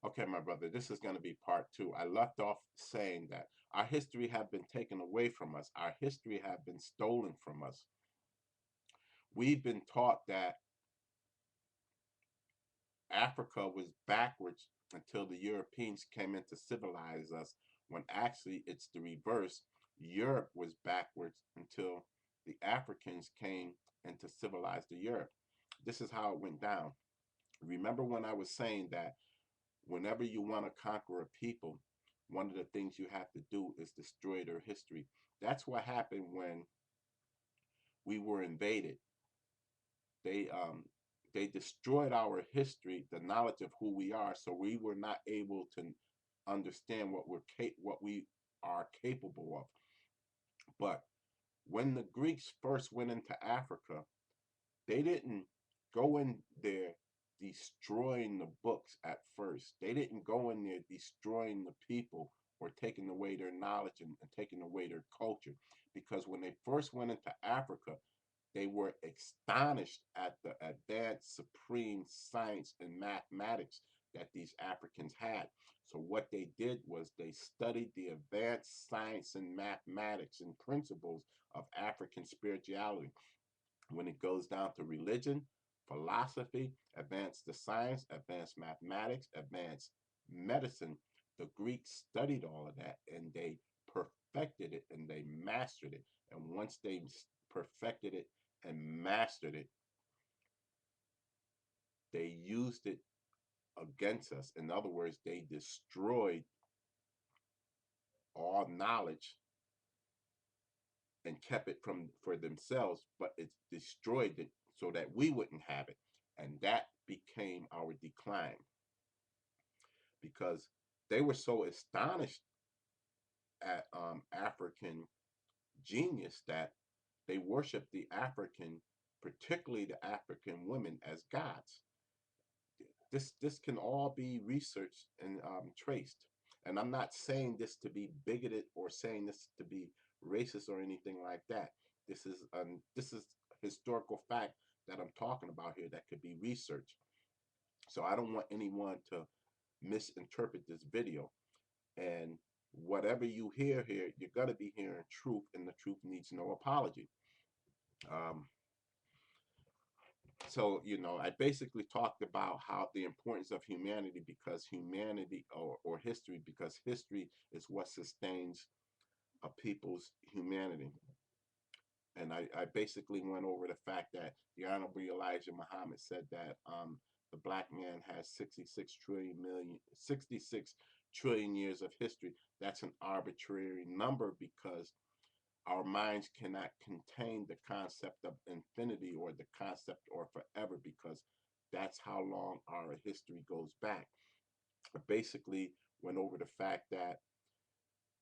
Okay, my brother, this is going to be part two. I left off saying that our history have been taken away from us. Our history have been stolen from us. We've been taught that Africa was backwards until the Europeans came in to civilize us, when actually it's the reverse. Europe was backwards until the Africans came in to civilize the Europe. This is how it went down. Remember when I was saying that whenever you want to conquer a people, one of the things you have to do is destroy their history. That's what happened when we were invaded. They um they destroyed our history, the knowledge of who we are, so we were not able to understand what we are capable of. But when the Greeks first went into Africa, they didn't go in there destroying the books at first. They didn't go in there destroying the people or taking away their knowledge and taking away their culture. Because when they first went into Africa, they were astonished at the advanced supreme science and mathematics that these Africans had. So what they did was they studied the advanced science and mathematics and principles of African spirituality. When it goes down to religion, philosophy, advanced the science, advanced mathematics, advanced medicine, the Greeks studied all of that and they perfected it and they mastered it. And once they perfected it and mastered it, they used it against us. In other words, they destroyed all knowledge and kept it from for themselves, but it destroyed it so that we wouldn't have it. And that became our decline because they were so astonished at African genius that they worshiped the African, particularly the African women, as gods. This can all be researched and traced. And I'm not saying this to be bigoted or saying this to be racist or anything like that. This is historical fact that I'm talking about here that could be researched. So I don't want anyone to misinterpret this video. And whatever you hear here, you're gonna be hearing truth, and the truth needs no apology. Um, so I basically talked about how the importance of humanity, because humanity or history, because history is what sustains a people's humanity. And I basically went over the fact that the Honorable Elijah Muhammad said that the black man has 66 trillion years of history. That's an arbitrary number because our minds cannot contain the concept of infinity or the concept or forever, because that's how long our history goes back. I basically went over the fact that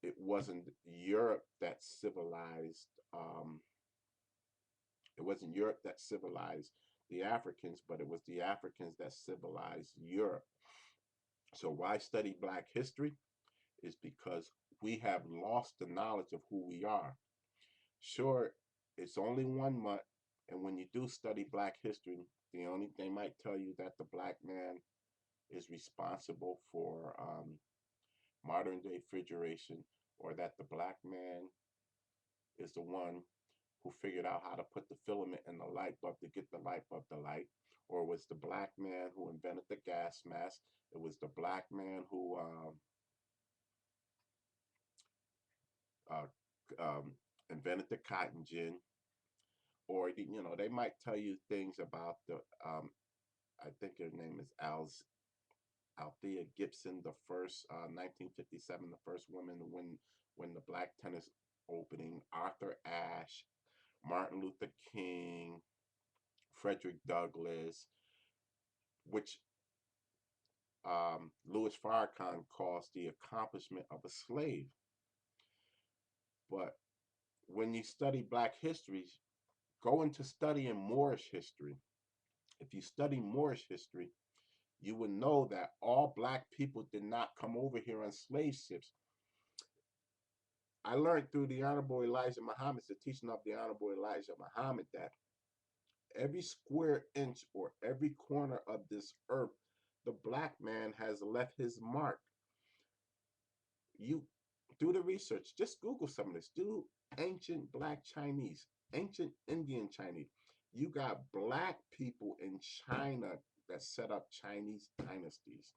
it wasn't Europe that civilized it wasn't Europe that civilized the Africans, but it was the Africans that civilized Europe. So why study black history is because we have lost the knowledge of who we are. Sure, it's only 1 month, and when you do study black history, they might tell you that the black man is responsible for modern day refrigeration, or that the black man is the one who figured out how to put the filament in the light bulb to get the light bulb to light, or it was the black man who invented the gas mask. It was the black man who uh, um, invented the cotton gin, or they might tell you things about the I think her name is Althea Gibson, the first 1957, the first woman to win the black tennis opening. Arthur Ashe, Martin Luther King, Frederick Douglass, which Louis Farrakhan calls the accomplishment of a slave. But when you study black history, go into studying Moorish history. If you study Moorish history, you would know that all black people did not come over here on slave ships. I learned through the Honorable Elijah Muhammad, the teaching of the Honorable Elijah Muhammad, that every square inch or every corner of this earth the black man has left his mark. You do the research. Just Google some of this. Do ancient black Chinese, ancient Indian Chinese. You got black people in China that set up Chinese dynasties.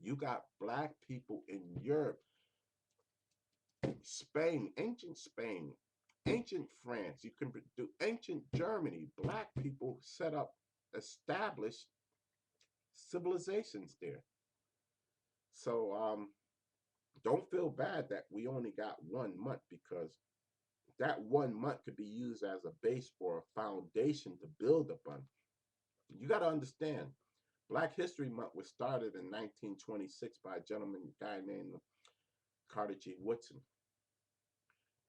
You got black people in Europe, Spain, ancient France. You can do ancient Germany. Black people set up, established civilizations there. So don't feel bad that we only got 1 month, because that 1 month could be used as a base or a foundation to build upon. You got to understand, Black History Month was started in 1926 by a gentleman, guy named Carter G. Woodson.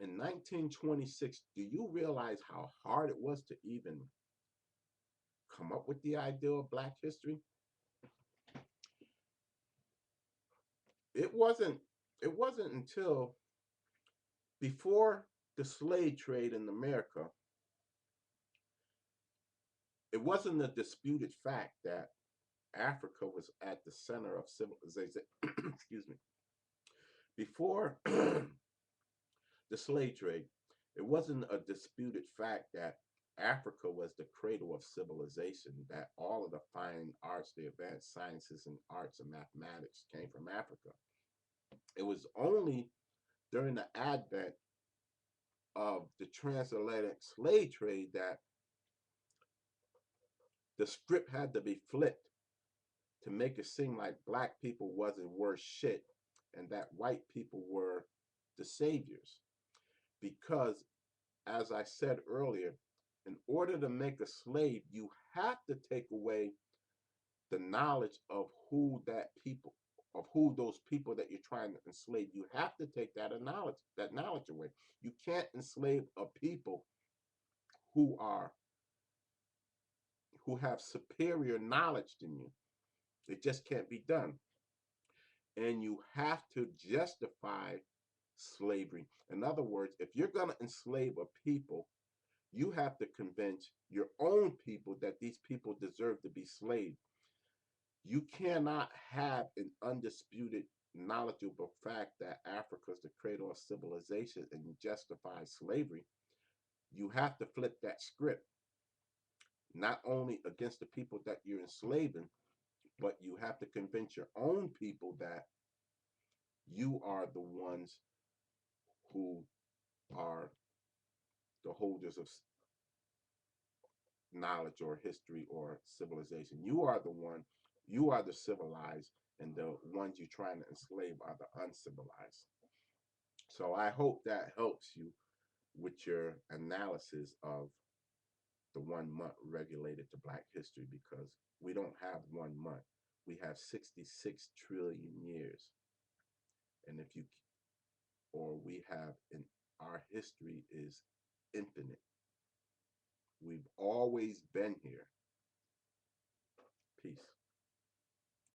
In 1926, do you realize how hard it was to even come up with the idea of Black history? It wasn't. It wasn't until before the slave trade in America. It wasn't a disputed fact that Africa was at the center of civilization. Excuse me. Before the slave trade, it wasn't a disputed fact that Africa was the cradle of civilization, that all of the fine arts, the advanced sciences and arts and mathematics came from Africa. It was only during the advent of the transatlantic slave trade that the script had to be flipped to make it seem like black people wasn't worth shit and that white people were the saviors. Because, as I said earlier, in order to make a slave, you have to take away the knowledge of who those people that you're trying to enslave. You have to take that knowledge away. You can't enslave a people who are who have superior knowledge than you. It just can't be done. And you have to justify slavery. In other words, if you're going to enslave a people, you have to convince your own people that these people deserve to be slaves. You cannot have an undisputed knowledgeable fact that Africa is the cradle of civilization and justify slavery. You have to flip that script, not only against the people that you're enslaving, but you have to convince your own people that you are the ones who are the holders of knowledge or history or civilization. You are the civilized, and the ones you're trying to enslave are the uncivilized. So I hope that helps you with your analysis of the 1 month regulated to Black history, because we don't have 1 month. We have 66 trillion years. And if you, or we have, in our history is infinite. We've always been here. Peace.